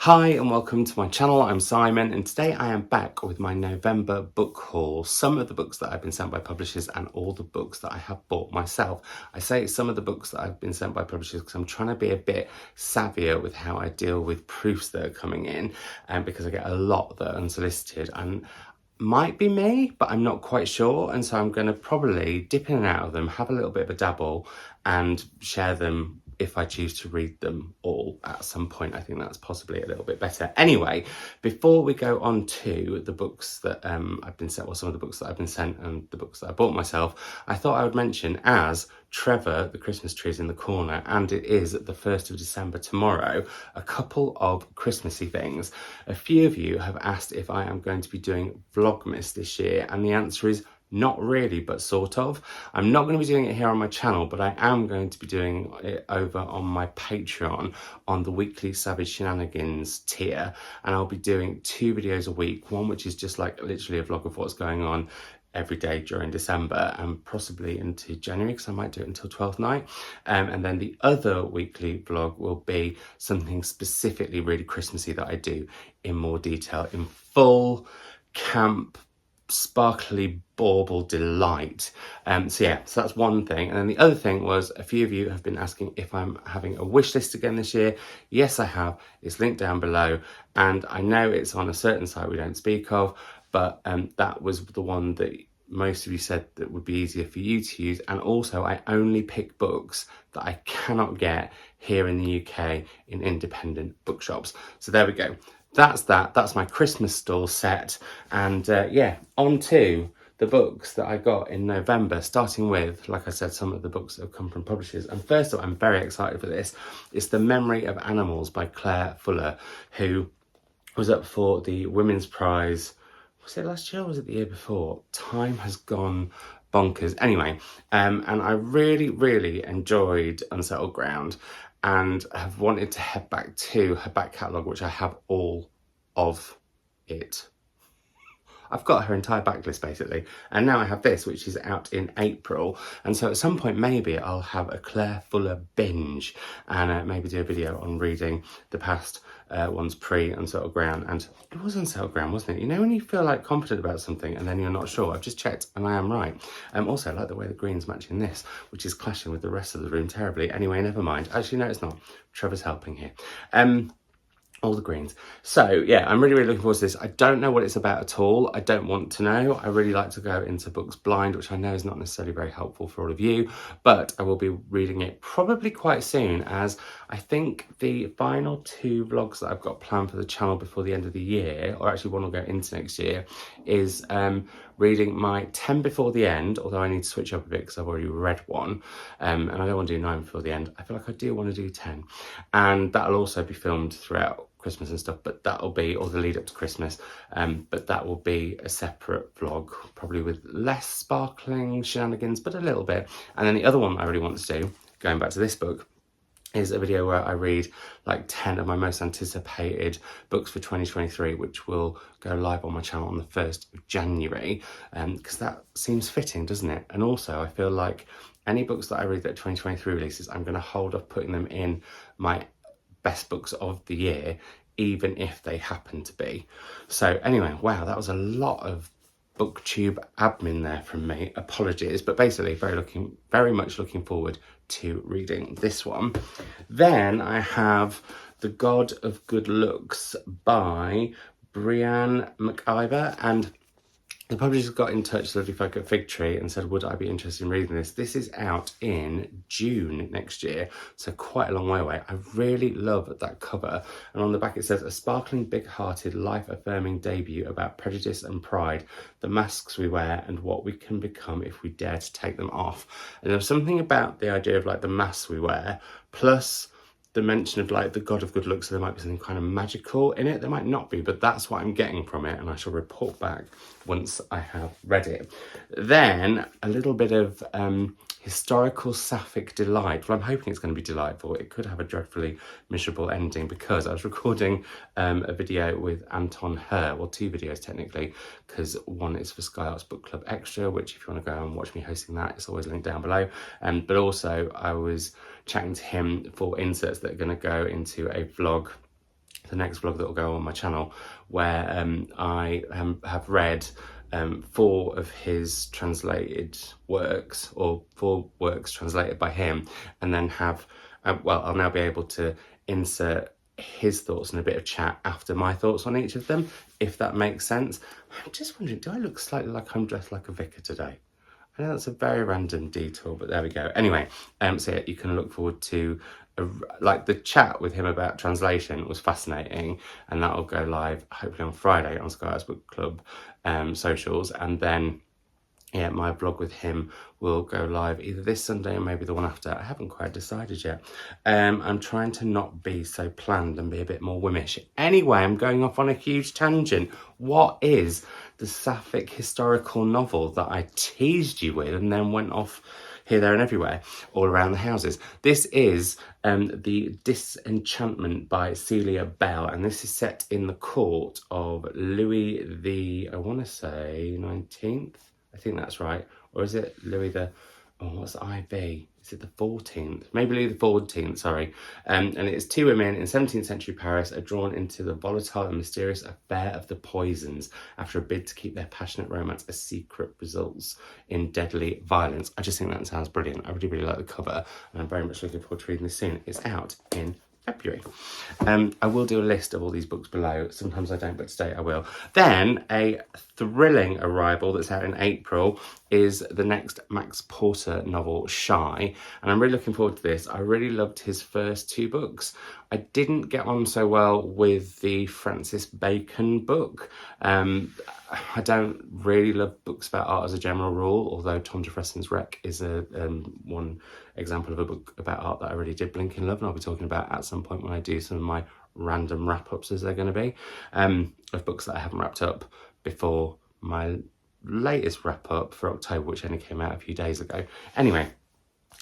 Hi and welcome to my channel. I'm Simon and today I am back with my November book haul. Some of the books that I've been sent by publishers and all the books that I have bought myself. I say some of the books that I've been sent by publishers because I'm trying to be a bit savvier with how I deal with proofs that are coming in, because I get a lot that are unsolicited and might be me, but I'm not quite sure, and so I'm going to probably dip in and out of them, have a little bit of a dabble and share them if I choose to read them all at some point. I think that's possibly a little bit better. Anyway, before we go on to the books that I've been sent, or some of the books that I've been sent and the books that I bought myself, I thought I would mention, as Trevor, the Christmas tree is in the corner, and it is the 1st of December tomorrow, a couple of Christmassy things. A few of you have asked if I am going to be doing Vlogmas this year, and the answer is not really, but sort of. I'm not going to be doing it here on my channel, but I am going to be doing it over on my Patreon on the weekly Savage Shenanigans tier, and I'll be doing 2 videos a week, one which is just like literally a vlog of what's going on every day during December and possibly into January, because I might do it until 12th night, and then the other weekly vlog will be something specifically really Christmassy that I do in more detail, in full camp sparkly bauble delight. So that's one thing. And then the other thing was, a few of you have been asking if I'm having a wish list again this year. Yes, I have. It's linked down below, and I know it's on a certain site we don't speak of, but that was the one that most of you said that would be easier for you to use. And also, I only pick books that I cannot get here in the UK in independent bookshops. So there we go. That's my Christmas stall set. And yeah, on to the books that I got in November, starting with, like I said, some of the books that have come from publishers. And first of all, I'm very excited for this. It's The Memory of Animals by Claire Fuller, who was up for the Women's Prize. Was it last year or was it the year before? Time has gone bonkers. Anyway, and I really enjoyed Unsettled Ground, and have wanted to head back to her back catalogue, which I have all of it. I've got her entire backlist basically, and now I have this, which is out in April, and so at some point maybe I'll have a Claire Fuller binge and maybe do a video on reading the past ones pre-Unsettled Ground. And it was Unsettled Ground, wasn't it? You know when you feel like confident about something and then you're not sure? I've just checked and I am right. Also, I like the way the green's matching this, which is clashing with the rest of the room terribly. Anyway, never mind. Actually, no, it's not. Trevor's helping here. All the greens. So yeah, I'm really looking forward to this. I don't know what it's about at all. I don't want to know. I really like to go into books blind, which I know is not necessarily very helpful for all of you, but I will be reading it probably quite soon, as I think the final 2 vlogs that I've got planned for the channel before the end of the year, or actually one will go into next year, is reading my 10 Before the End, although I need to switch up a bit because I've already read one, and I don't want to do 9 Before the End. I feel like I do want to do 10, and that'll also be filmed throughout Christmas and stuff, but that'll be, or the lead up to Christmas, but that will be a separate vlog, probably with less sparkling shenanigans, but a little bit. And then the other one I really want to do, going back to this book, is a video where I read like 10 of my most anticipated books for 2023, which will go live on my channel on the 1st of January, because that seems fitting, doesn't it? And also I feel like any books that I read that 2023 releases, I'm going to hold off putting them in my best books of the year, even if they happen to be. So anyway, wow, that was a lot of booktube admin there from me. Apologies, but basically very much looking forward to reading this one. Then I have The God of Good Looks by Breanne McIvor, and the publisher got in touch, Lovely Folk at Fig Tree, and said, would I be interested in reading this? This is out in June next year, so quite a long way away. I really love that cover. And on the back it says, a sparkling, big-hearted, life-affirming debut about prejudice and pride, the masks we wear and what we can become if we dare to take them off. And there's something about the idea of like the masks we wear, plus the mention of like the God of Good Looks, so there might be something kind of magical in it. There might not be, but that's what I'm getting from it, and I shall report back once I have read it. Then a little bit of historical sapphic delight. Well, I'm hoping it's going to be delightful. It could have a dreadfully miserable ending, because I was recording a video with Anton Her, well, 2 videos technically, because one is for Sky Arts Book Club Extra, which if you want to go and watch me hosting that, it's always linked down below. But also I was chatting to him for inserts that are going to go into a vlog the next vlog that will go on my channel, where I have read 4 of his translated works, or 4 works translated by him, and then have, I'll now be able to insert his thoughts and a bit of chat after my thoughts on each of them, if that makes sense. I'm just wondering, do I look slightly like I'm dressed like a vicar today? I know that's a very random detour, but there we go. Anyway, so yeah, you can look forward to like the chat with him about translation was fascinating, and that'll go live hopefully on Friday on Sky Arts Book Club socials, and then yeah, my vlog with him will go live either this Sunday or maybe the one after. I haven't quite decided yet. I'm trying to not be so planned and be a bit more whimmish. Anyway, I'm going off on a huge tangent. What is the sapphic historical novel that I teased you with and then went off here, there and everywhere, all around the houses? This is the Disenchantment by Celia Bell, and this is set in the court of Louis the, I want to say 19th? I think that's right. Or is it Louis the, what's IV? Is it the 14th? Maybe Louis the 14th, sorry. And it's 2 women in 17th century Paris are drawn into the volatile and mysterious affair of the poisons after a bid to keep their passionate romance a secret results in deadly violence. I just think that sounds brilliant. I really, really like the cover, and I'm very much looking forward to reading this soon. It's out in February. I will do a list of all these books below. Sometimes I don't, but today I will. Then a thrilling arrival that's out in April is the next Max Porter novel, Shy, and I'm really looking forward to this. I really loved his first 2 books. I didn't get on so well with the Francis Bacon book. I don't really love books about art as a general rule, although Tom Jefferson's Wreck is one example of a book about art that I really did blink in love, and I'll be talking about at some point when I do some of my random wrap-ups, as they're going to be, of books that I haven't wrapped up before my latest wrap-up for October, which only came out a few days ago. Anyway,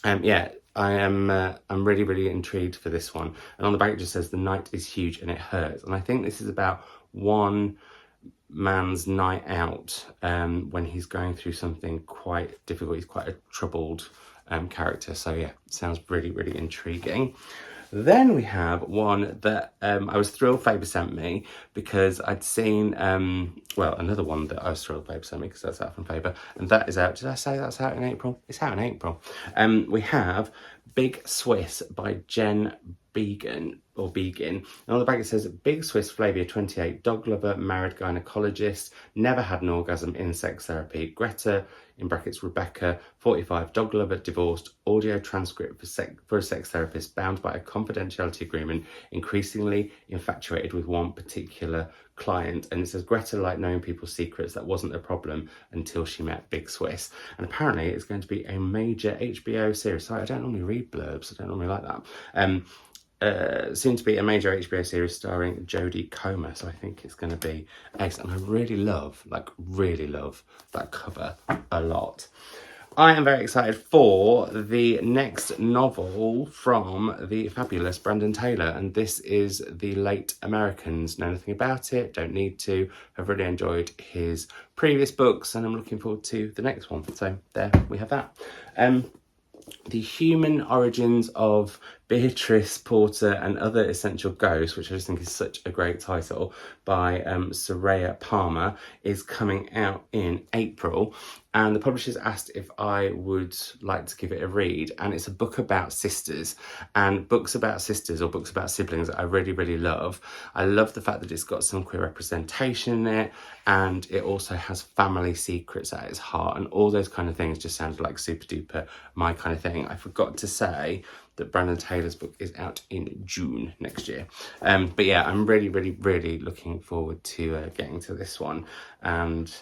yeah, I'm really, really intrigued for this one. And on the back it just says, "The night is huge and it hurts." And I think this is about one man's night out when he's going through something quite difficult. He's quite a troubled character. So yeah, sounds really, really intriguing. Then we have one that I was thrilled Faber sent me, because I'd seen, another one that I was thrilled Faber sent me, because that's out from Faber, and that is out. Did I say that's out in April? It's out in April. We have Big Swiss by Jen Beagin, and on the back it says, "Big Swiss, Flavia, 28, dog lover, married gynecologist, never had an orgasm in sex therapy. Greta, in brackets Rebecca, 45, dog lover, divorced, audio transcript for a sex therapist, bound by a confidentiality agreement, increasingly infatuated with one particular client." And it says, "Greta liked knowing people's secrets. That wasn't a problem until she met Big Swiss." And apparently it's going to be a major HBO series. Sorry, I don't normally read blurbs. I don't normally like that. Soon to be a major HBO series starring Jodie Comer, so I think it's going to be excellent. And I really love that cover a lot. I am very excited for the next novel from the fabulous Brandon Taylor, and this is The Late Americans. Know nothing about it, don't need to. I've really enjoyed his previous books, and I'm looking forward to the next one. So there we have that. The Human Origins of Beatrice, Porter and Other Essential Ghosts, which I just think is such a great title, by Soraya Palmer, is coming out in April. And the publishers asked if I would like to give it a read. And it's a book about sisters, and books about sisters or books about siblings I really, really love. I love the fact that it's got some queer representation in it, and it also has family secrets at its heart, and all those kind of things just sounded like super duper my kind of thing. I forgot to say that Brandon Taylor's book is out in June next year. But yeah, I'm really, really, really looking forward to getting to this one. And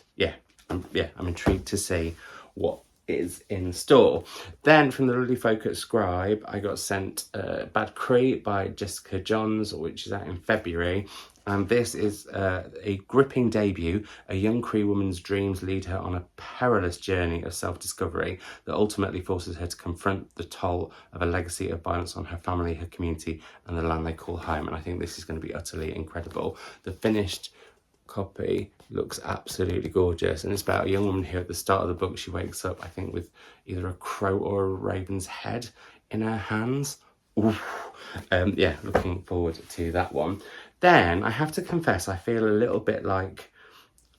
I'm intrigued to see what is in store. Then from the lovely folk at Scribe, I got sent Bad Cree by Jessica Johns, which is out in February. And this is a gripping debut. A young Cree woman's dreams lead her on a perilous journey of self-discovery that ultimately forces her to confront the toll of a legacy of violence on her family, her community, and the land they call home. And I think this is going to be utterly incredible. The finished copy looks absolutely gorgeous, and it's about a young woman who at the start of the book, she wakes up, I think, with either a crow or a raven's head in her hands. Oof. Yeah, looking forward to that one. Then I have to confess, I feel a little bit like,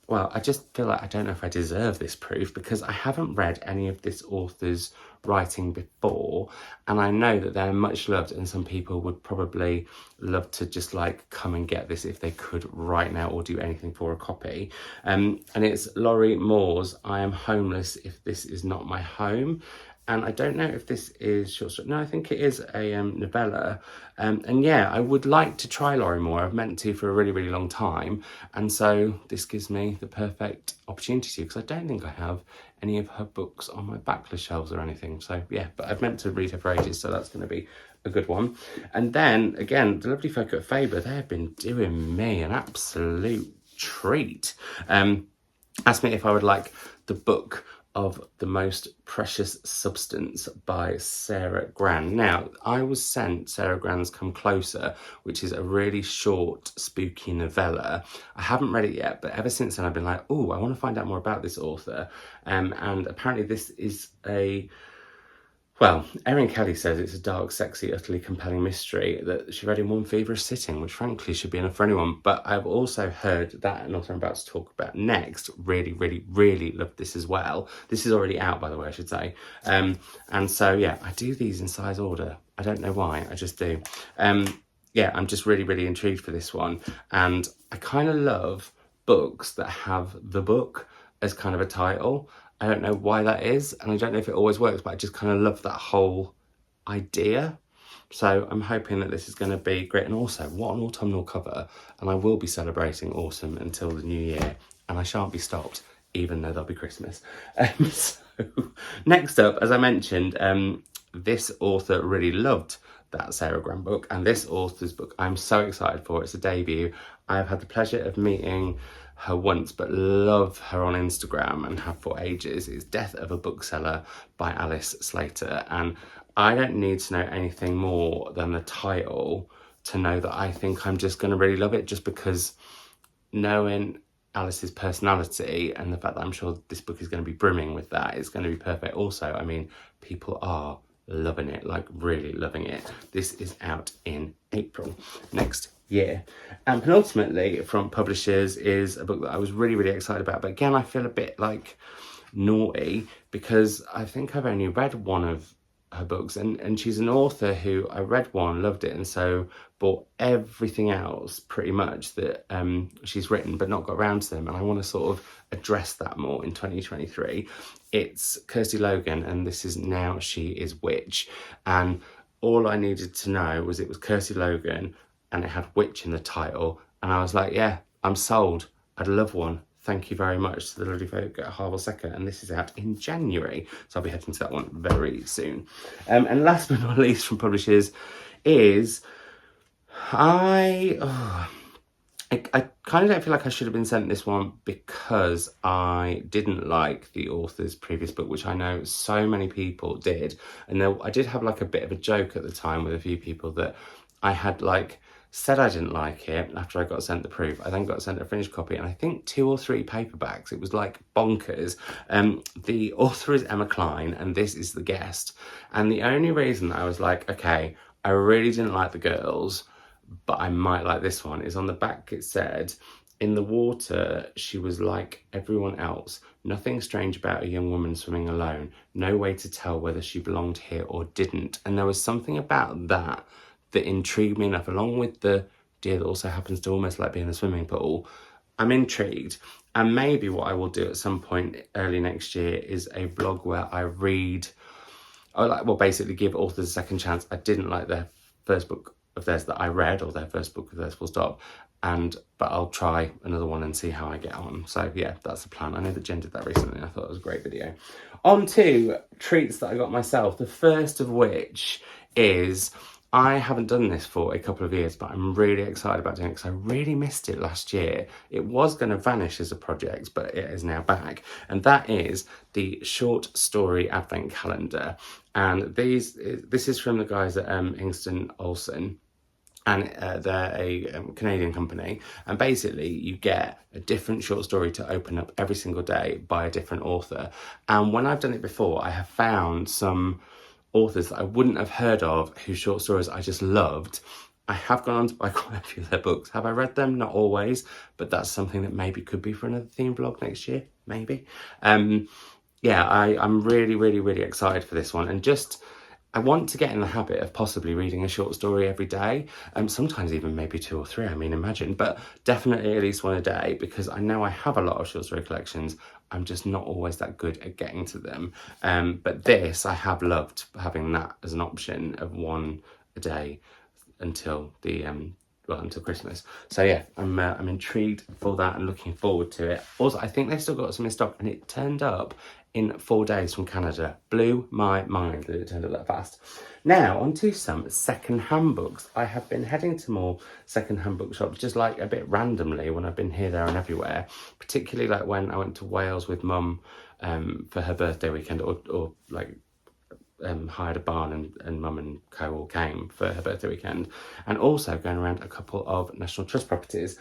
well, I just feel like I don't know if I deserve this proof because I haven't read any of this author's writing before, and I know that they're much loved and some people would probably love to just like come and get this if they could right now or do anything for a copy. And it's Lorrie Moore's I Am Homeless If This Is Not My Home. And I don't know if this is short story. No, I think it is a novella. And yeah, I would like to try Lorrie Moore. I've meant to for a really, really long time. And so this gives me the perfect opportunity to, because I don't think I have any of her books on my backlist shelves or anything. So yeah, but I've meant to read her for ages, so that's going to be a good one. And then again, the lovely folk at Faber, they have been doing me an absolute treat. Asked me if I would like the book of The Most Precious Substance by Sarah Gran. Now, I was sent Sarah Gran's Come Closer, which is a really short, spooky novella. I haven't read it yet, but ever since then I've been like, oh, I want to find out more about this author. And apparently this is a... Well, Erin Kelly says it's a dark, sexy, utterly compelling mystery that she read in one feverish sitting, which frankly should be enough for anyone. But I've also heard that, and also I'm about to talk about next, really, really, really loved this as well. This is already out, by the way, I should say. And so, yeah, I do these in size order. I don't know why, I just do. Yeah, I'm just really, really intrigued for this one. And I kind of love books that have the book as kind of a title. I don't know why that is, and I don't know if it always works, but I just kind of love that whole idea. So I'm hoping that this is going to be great. And also, what an autumnal cover. And I will be celebrating autumn until the new year, and I shan't be stopped, even though there'll be Christmas. So next up, as I mentioned, this author really loved that Sarah Gran book, and this author's book I'm so excited for. It's a debut. I've had the pleasure of meeting her once, but love her on Instagram and have for ages. It's Death of a Bookseller by Alice Slater, and I don't need to know anything more than the title to know that I think I'm just going to really love it, just because knowing Alice's personality and the fact that I'm sure this book is going to be brimming with that, it's going to be perfect. Also, I mean, people are loving it, like really loving it. This is out in April next year. And penultimately from publishers is a book that I was really, really excited about. But again, I feel a bit like naughty because I think I've only read one of her books, and she's an author who I read one, loved it, and so bought everything else pretty much that she's written but not got around to them, and I want to sort of address that more in 2023. It's Kirsty Logan, and this is Now She Is Witch, and all I needed to know was it was Kirsty Logan and it had witch in the title, and I was like, yeah, I'm sold. I'd love one. Thank you very much to the lovely folk at Harville Sector, and this is out in January, so I'll be heading to that one very soon. And last but not least from publishers is I kind of don't feel like I should have been sent this one because I didn't like the author's previous book, which I know so many people did. And I did have like a bit of a joke at the time with a few people that I had like said I didn't like it after I got sent the proof. I then got sent a finished copy, and I think 2 or 3 paperbacks. It was like bonkers. The author is Emma Cline, and this is the guest. And the only reason that I was like, okay, I really didn't like the girls, but I might like this one, is on the back it said, in the water, she was like everyone else. Nothing strange about a young woman swimming alone. No way to tell whether she belonged here or didn't. And there was something about that intrigued me enough, along with the deer that also happens to almost like be in a swimming pool. I'm intrigued, and maybe what I will do at some point early next year is a vlog where I read, basically give authors a second chance. I didn't like their first book of theirs that I read, or their first book of theirs full stop, but I'll try another one and see how I get on. So yeah, that's the plan. I know that Jen did that recently. I thought it was a great video. On to treats that I got myself, the first of which is, I haven't done this for a couple of years, but I'm really excited about doing it because I really missed it last year. It was going to vanish as a project, but it is now back. And that is the short story advent calendar. And this is from the guys at Hingston Olsen. And they're a Canadian company. And basically you get a different short story to open up every single day by a different author. And when I've done it before, I have found some authors that I wouldn't have heard of whose short stories I just loved, I have gone on to buy quite a few of their books. Have I read them? Not always, but that's something that maybe could be for another theme vlog next year, maybe. Yeah, I'm really, really, really excited for this one, and just I want to get in the habit of possibly reading a short story every day, sometimes even maybe 2 or 3, I mean, imagine, but definitely at least one a day, because I know I have a lot of short story collections. I'm just not always that good at getting to them. But this, I have loved having that as an option of one a day until the until Christmas. So yeah, I'm intrigued for that and looking forward to it. Also, I think they've still got some in stock, and it turned up in 4 days from Canada. Blew my mind that it turned up that fast. Now, on to some second-hand books. I have been heading to more second-hand bookshops just like a bit randomly when I've been here, there and everywhere, particularly like when I went to Wales with Mum for her birthday weekend, or like hired a barn and Mum and co all came for her birthday weekend, and also going around a couple of National Trust properties.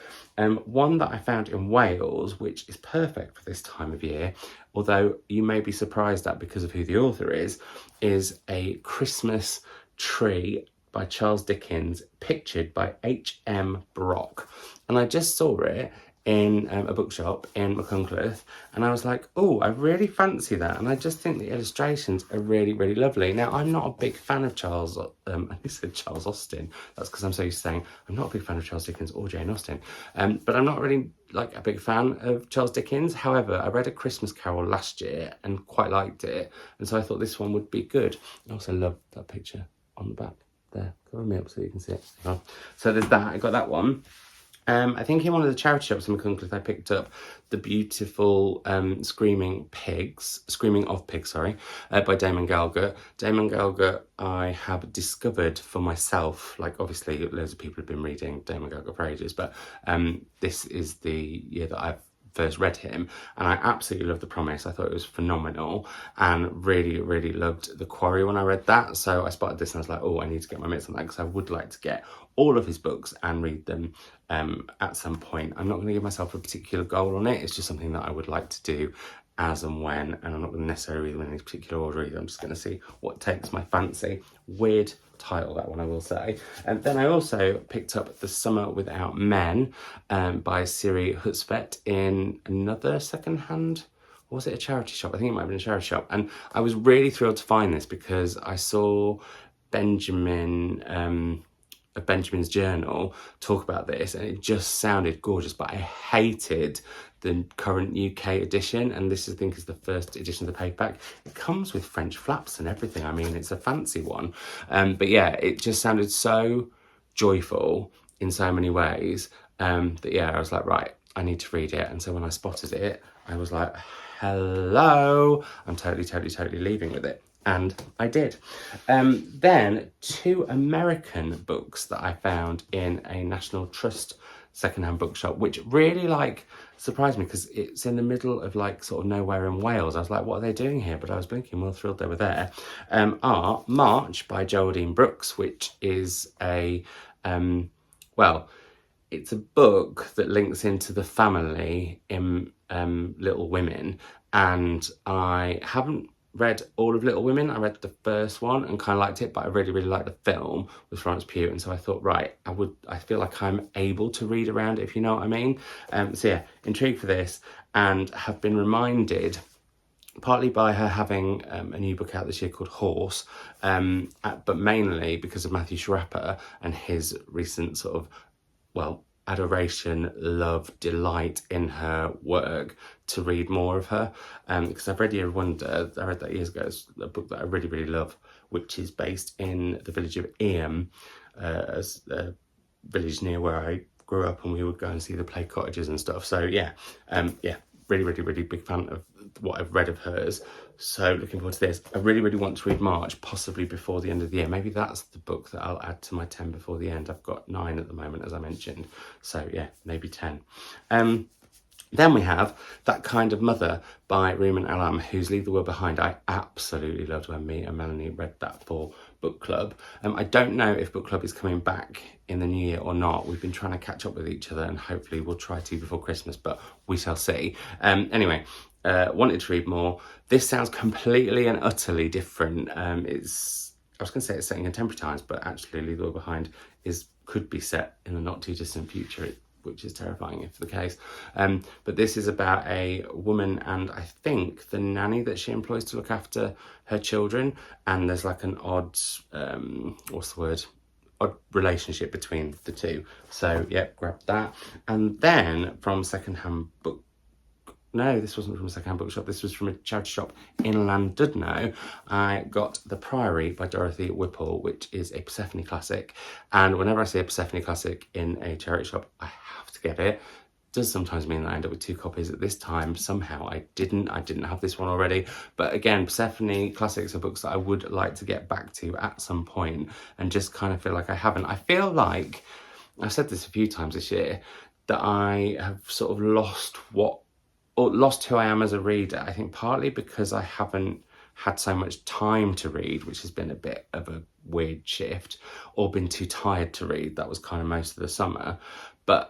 One that I found in Wales, which is perfect for this time of year, although you may be surprised at because of who the author is a Christmas tree by Charles Dickens, pictured by H.M. Brock. And I just saw it in a bookshop in Machynlleth, and I was like, oh, I really fancy that, and I just think the illustrations are really, really lovely. Now, I'm not a big fan of Charles, I said Charles Austen, that's because I'm so used to saying I'm not a big fan of Charles Dickens or Jane Austen, but I'm not really like a big fan of Charles Dickens. However, I read A Christmas Carol last year and quite liked it, and so I thought this one would be good. I also love that picture on the back there. Cover me up so you can see it. So there's that, I got that one. I think in one of the charity shops in Machynlleth, I picked up the beautiful Screaming of Pigs, by Damon Galgut. Damon Galgut I have discovered for myself. Like, obviously, loads of people have been reading Damon Galgut for ages, but this is the year that I've first read him, and I absolutely loved The Promise. I thought it was phenomenal, and really, really loved The Quarry when I read that. So I spotted this and I was like, oh, I need to get my mitts on that, because I would like to get all of his books and read them at some point. I'm not going to give myself a particular goal on it. It's just something that I would like to do as and when, and I'm not going to necessarily read them in any particular order either. I'm just going to see what takes my fancy. Weird title, that one, I will say. And then I also picked up The Summer Without Men by Siri Hutzvet in another second-hand, or was it a charity shop? I think it might have been a charity shop. And I was really thrilled to find this because I saw Benjamin's Journal talk about this, and it just sounded gorgeous, but I hated the current UK edition, and this I think is the first edition of the paperback. It comes with French flaps and everything. I mean, it's a fancy one, but yeah, it just sounded so joyful in so many ways that yeah, I was like, right, I need to read it. And so when I spotted it, I was like, hello, I'm totally leaving with it. And I did. Then 2 American books that I found in a National Trust secondhand bookshop, which really surprised me, because it's in the middle of sort of nowhere in Wales. I was like, what are they doing here? But I was blinking well thrilled they were there. Are March by Geraldine Brooks, which is a it's a book that links into the family in Little Women, and I haven't read all of Little Women. I read the first one and kind of liked it, but I really, really liked the film with Florence Pugh, and so I thought, right, I feel like I'm able to read around it, if you know what I mean. So yeah, intrigued for this, and have been reminded, partly by her having a new book out this year called Horse, but mainly because of Matthew Sharappa and his recent sort of, adoration, love, delight in her work, to read more of her. Because I've read Year of Wonder, I read that years ago. It's a book that I really, really love, which is based in the village of Eyam, a village near where I grew up, and we would go and see the play cottages and stuff. So yeah, really, really, really big fan of what I've read of hers. So looking forward to this. I really, really want to read March, possibly before the end of the year. Maybe that's the book that I'll add to my 10 before the end. I've got 9 at the moment, as I mentioned. So yeah, maybe 10. Then we have That Kind of Mother by Reuben Alam, whose Leave the World Behind I absolutely loved when me and Melanie read that for book club. I don't know if book club is coming back in the new year or not. We've been trying to catch up with each other, and hopefully we'll try to before Christmas, but we shall see. Anyway, wanted to read more. This sounds completely and utterly different. I was going to say it's set in contemporary times, but actually Leave the World Behind is could be set in the not too distant future, which is terrifying if the case. But this is about a woman and I think the nanny that she employs to look after her children, and there's like an odd, odd relationship between the two. So yeah, grab that. And then from secondhand book, no, this wasn't from a secondhand bookshop, this was from a charity shop in Llandudno. I got The Priory by Dorothy Whipple, which is a Persephone classic. And whenever I see a Persephone classic in a charity shop, I have to get it. Does sometimes mean that I end up with 2 copies. At this time, somehow I didn't have this one already. But again, Persephone classics are books that I would like to get back to at some point, and just kind of feel like I haven't. I feel like, I've said this a few times this year, that I have sort of lost who I am as a reader. I think partly because I haven't had so much time to read, which has been a bit of a weird shift, or been too tired to read. That was kind of most of the summer. But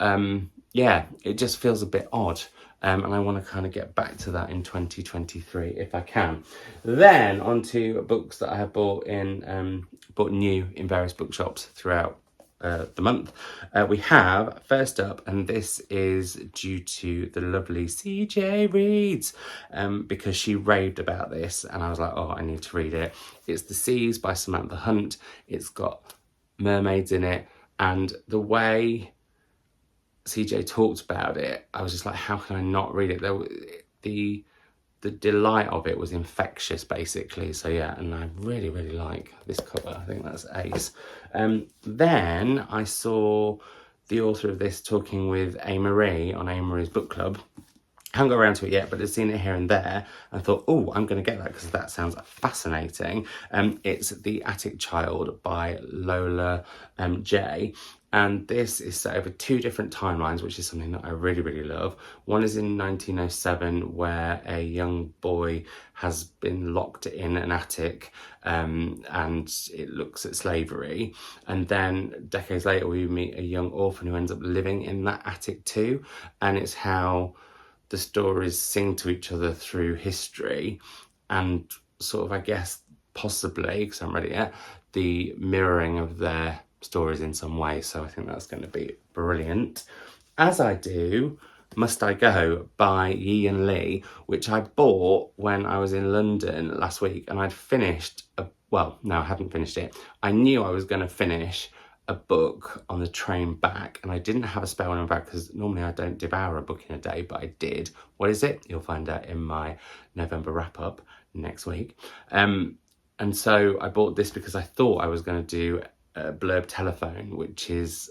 yeah, it just feels a bit odd. And I want to kind of get back to that in 2023 if I can. Then on to books that I have bought new in various bookshops throughout the month. We have, first up, and this is due to the lovely CJ Reads, because she raved about this and I was like, oh, I need to read it. It's The Seas by Samantha Hunt. It's got mermaids in it, and the way CJ talked about it, I was just like, how can I not read it? The delight of it was infectious, basically. So yeah, and I really, really like this cover. I think that's ace. Then I saw the author of this talking with A-Marie on A-Marie's book club. Haven't got around to it yet, but I've seen it here and there and thought, oh, I'm going to get that because that sounds fascinating. It's The Attic Child by Lola J. And this is set over 2 different timelines, which is something that I really, really love. One is in 1907, where a young boy has been locked in an attic, and it looks at slavery. And then decades later, we meet a young orphan who ends up living in that attic too. And it's how the stories sing to each other through history, and sort of, I guess, possibly, because I haven't read it yet, the mirroring of their stories in some way. So I think that's going to be brilliant. As I do Must I Go by Jen Lee, which I bought when I was in London last week, and I'd finished I hadn't finished it. I knew I was going to finish a book on the train back, and I didn't have a spare one in back because normally I don't devour a book in a day, but I did. What is it? You'll find out in my November wrap up next week. And so I bought this because I thought I was going to do a blurb telephone, which is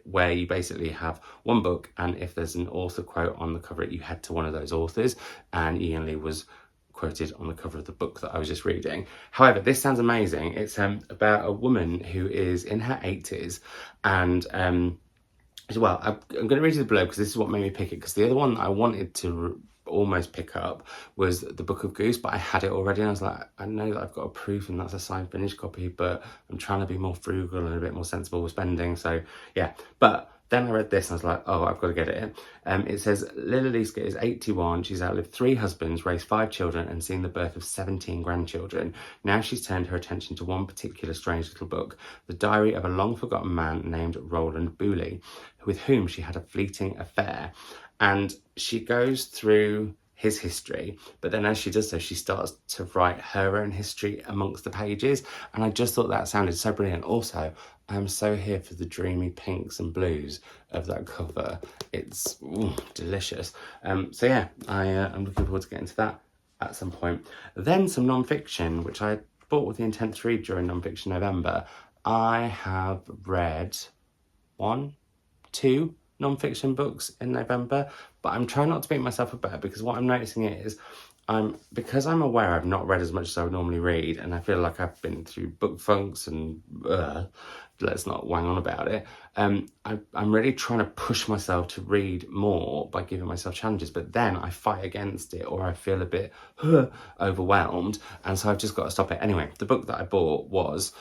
where you basically have one book, and if there's an author quote on the cover, you head to one of those authors, and Jen Lee was quoted on the cover of the book that I was just reading. However, this sounds amazing. It's about a woman who is in her 80s, and I'm going to read you the blurb because this is what made me pick it, because the other one I wanted to almost pick up was The Book of Goose, but I had it already, and I was like, I know that I've got a proof and that's a signed finished copy, but I'm trying to be more frugal and a bit more sensible with spending. So yeah, but then I read this and I was like, oh, I've got to get it. It says, Lila Liska is 81. She's outlived 3 husbands, raised 5 children, and seen the birth of 17 grandchildren. Now she's turned her attention to one particular strange little book, the diary of a long-forgotten man named Roland Booley, with whom she had a fleeting affair. And she goes through his history, but then as she does so, she starts to write her own history amongst the pages. And I just thought that sounded so brilliant. Also, I'm so here for the dreamy pinks and blues of that cover. It's delicious. So yeah, I'm looking forward to getting to that at some point. Then some non-fiction, which I bought with the intent to read during non-fiction November. I have read 1, 2 non-fiction books in November, but I'm trying not to beat myself up about, because what I'm noticing is because I'm aware I've not read as much as I would normally read, and I feel like I've been through book funks and let's not wang on about it. I'm really trying to push myself to read more by giving myself challenges, but then I fight against it, or I feel a bit overwhelmed, and so I've just got to stop it. Anyway, the book that I bought was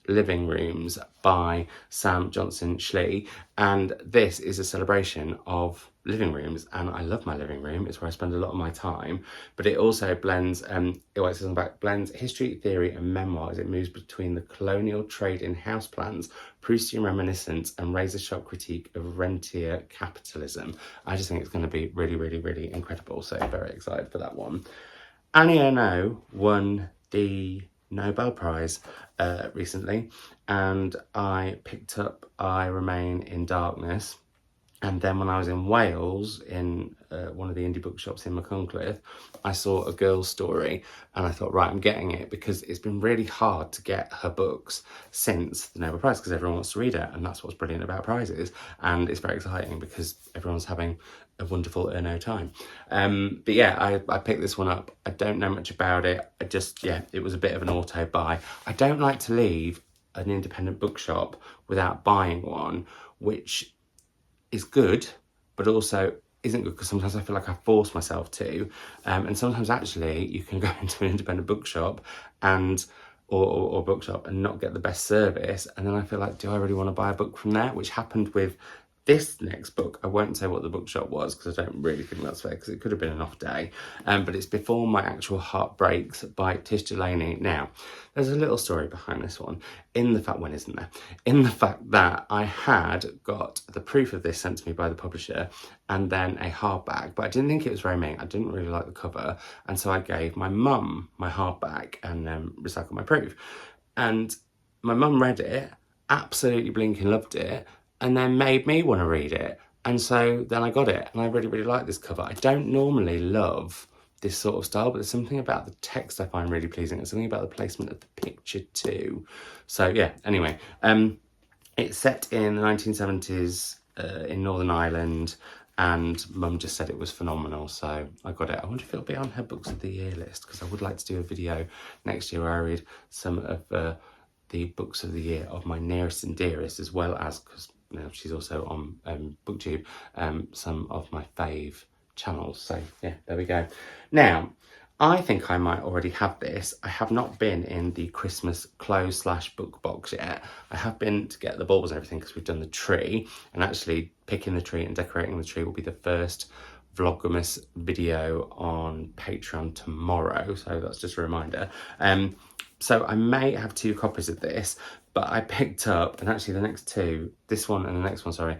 Living Rooms by Sam Johnson-Schlee, and this is a celebration of living rooms, and I love my living room. It's where I spend a lot of my time, but it also blends, it says on the back, blends history, theory and memoir as it moves between the colonial trade in houseplants, Proustian reminiscence and razor-sharp critique of rentier capitalism. I just think it's going to be really, really, really incredible, so very excited for that one. Annie Ernaux won the Nobel Prize recently, and I picked up I Remain in Darkness. And then when I was in Wales, in one of the indie bookshops in Machynlleth, I saw A Girl's Story, and I thought, right, I'm getting it, because it's been really hard to get her books since the Nobel Prize, because everyone wants to read it, and that's what's brilliant about prizes. And it's very exciting because everyone's having a wonderful Ernaux time. But yeah, I picked this one up. I don't know much about it. It was a bit of an auto buy. I don't like to leave an independent bookshop without buying one, which is good, but also isn't good, because sometimes I feel like I force myself to, and sometimes actually you can go into an independent bookshop and or bookshop and not get the best service, and then I feel like, do I really want to buy a book from there? Which happened with this next book. I won't say what the bookshop was because I don't really think that's fair, because it could have been an off day, but it's Before My Actual Heart Breaks by Tish Delaney. Now, there's a little story behind this one, in the fact that I had got the proof of this sent to me by the publisher and then a hardback, but I didn't think it was very mean. I didn't really like the cover, and so I gave my mum my hardback and recycled my proof. And my mum read it, absolutely blinking loved it, and then made me want to read it. And so then I got it, and I really, really like this cover. I don't normally love this sort of style, but there's something about the text I find really pleasing. There's something about the placement of the picture too. So yeah, anyway, it's set in the 1970s in Northern Ireland, and Mum just said it was phenomenal, so I got it. I wonder if it'll be on her Books of the Year list, because I would like to do a video next year where I read some of the Books of the Year of my nearest and dearest, as well as, because she's also on BookTube, some of my fave channels. So yeah, there we go. Now, I think I might already have this. I have not been in the Christmas clothes / book box yet. I have been to get the bulbs and everything, because we've done the tree, and actually picking the tree and decorating the tree will be the first Vlogmas video on Patreon tomorrow, so that's just a reminder. So I may have 2 copies of this, but I picked up, and actually the next 2, this one and the next one, sorry,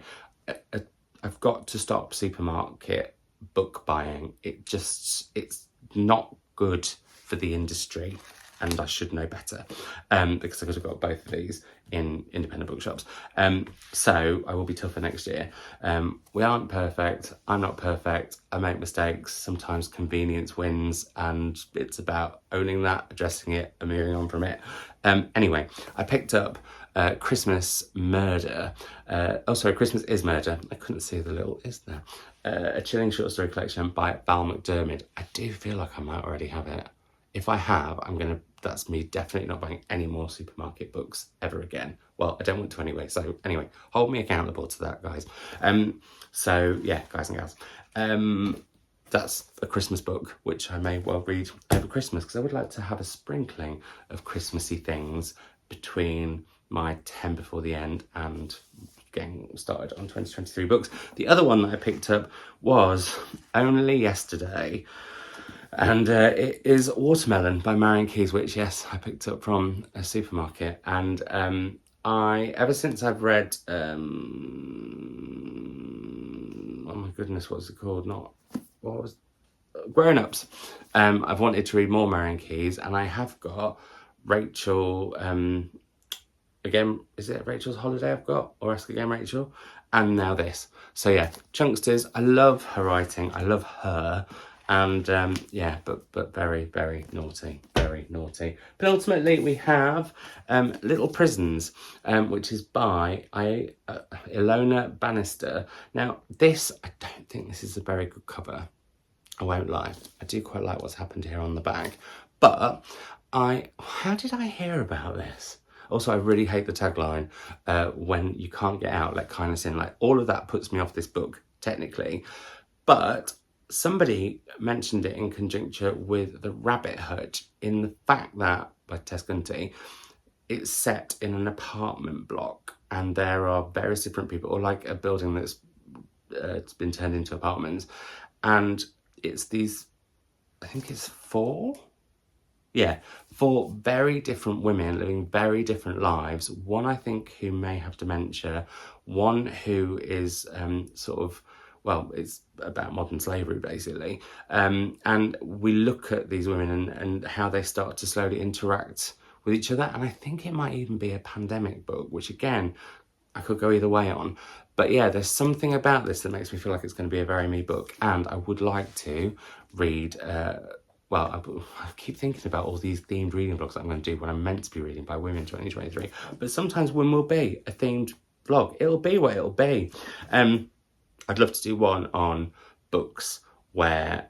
I've got to stop supermarket book buying. It's not good for the industry, and I should know better, because I could have got both of these in independent bookshops. So I will be tougher next year. We aren't perfect. I'm not perfect. I make mistakes. Sometimes convenience wins, and it's about owning that, addressing it, and moving on from it. Anyway, I picked up Christmas Murder. Christmas is Murder. I couldn't see the little is there. A chilling short story collection by Val McDermid. I do feel like I might already have it. If I have, that's me definitely not buying any more supermarket books ever again. Well, I don't want to anyway. So anyway, hold me accountable to that, guys. So yeah, guys and gals. That's a Christmas book, which I may well read over Christmas, because I would like to have a sprinkling of Christmassy things between my 10 before the end and getting started on 2023 books. The other one that I picked up was only yesterday, and it is Watermelon by Marion Keyes, which, yes, I picked up from a supermarket. And ever since I've read, oh my goodness, what's it called? Grown Ups. I've wanted to read more Marion Keyes, and I have got Rachel, again, is it Rachel's Holiday I've got? Or Ask Again Rachel? And now this. So yeah, Chunksters, I love her writing, I love her. And yeah, but very, very naughty, very naughty. But ultimately we have Little Prisons, which is by Ilona Bannister. Now this, I don't think this is a very good cover. I won't lie. I do quite like what's happened here on the back. But how did I hear about this? Also, I really hate the tagline, when you can't get out, let kindness in. Like, all of that puts me off this book, technically. But somebody mentioned it in conjuncture with The Rabbit Hutch, in the fact that, by Tess Gunty, it's set in an apartment block, and there are various different people, or like a building that's it's been turned into apartments, and it's these, I think it's four very different women living very different lives. One, I think, who may have dementia, one who is sort of, well, it's about modern slavery, basically. And we look at these women and how they start to slowly interact with each other. And I think it might even be a pandemic book, which, again, I could go either way on. But yeah, there's something about this that makes me feel like it's going to be a very me book. And I would like to read... well, I keep thinking about all these themed reading vlogs that I'm going to do when I'm meant to be reading by women 2023. But sometimes one will be a themed vlog. It'll be what it'll be. I'd love to do one on books where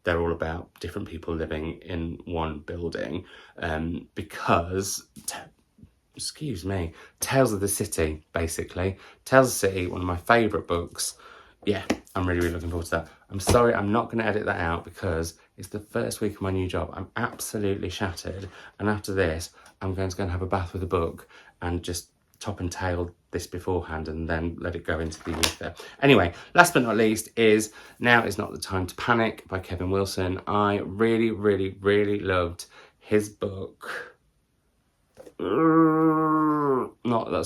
they're all about different people living in one building, because... excuse me, Tales of the City, basically. Tales of the City, one of my favourite books. Yeah, I'm really, really looking forward to that. I'm sorry, I'm not going to edit that out because it's the first week of my new job. I'm absolutely shattered. And after this, I'm going to go and have a bath with a book and just top and tail this beforehand and then let it go into the ether. Anyway, last but not least is Now Is Not the Time to Panic by Kevin Wilson. I really, really, really loved his book. That's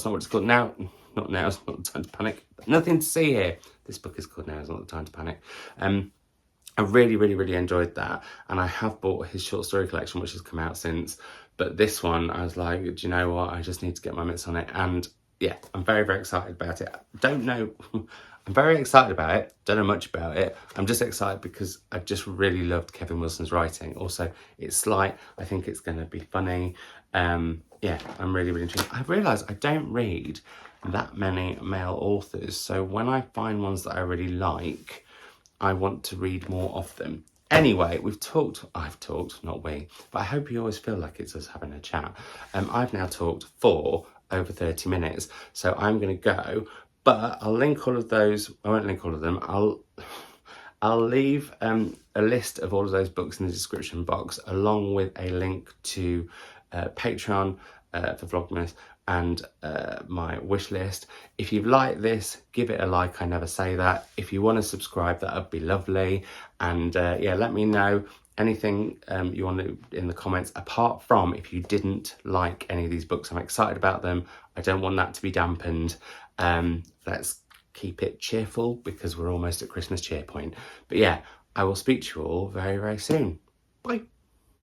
not what it's called. Now is not the time to panic. Nothing to see here. This book is called Now Is Not the Time to Panic. I really, really, really enjoyed that, and I have bought his short story collection, which has come out since. But this one, I was like, do you know what? I just need to get my mitts on it, and yeah, I'm very, very excited about it. Don't know. I'm very excited about it. Don't know much about it. I'm just excited because I just really loved Kevin Wilson's writing. Also, it's light. I think it's going to be funny. Yeah, I'm really, really intrigued. I've realised I don't read that many male authors. So when I find ones that I really like, I want to read more of them. Anyway, I've talked, not we, but I hope you always feel like it's us having a chat. I've now talked for over 30 minutes. So I'm going to go. But I'll link all of those. I won't link all of them. I'll leave a list of all of those books in the description box, along with a link to Patreon for Vlogmas and my wish list. If you've liked this, give it a like. I never say that. If you want to subscribe, that would be lovely. And yeah, let me know anything you want to in the comments, apart from if you didn't like any of these books. I'm excited about them. I don't want that to be dampened. Let's keep it cheerful because we're almost at Christmas cheer point. But yeah, I will speak to you all very, very soon. Bye.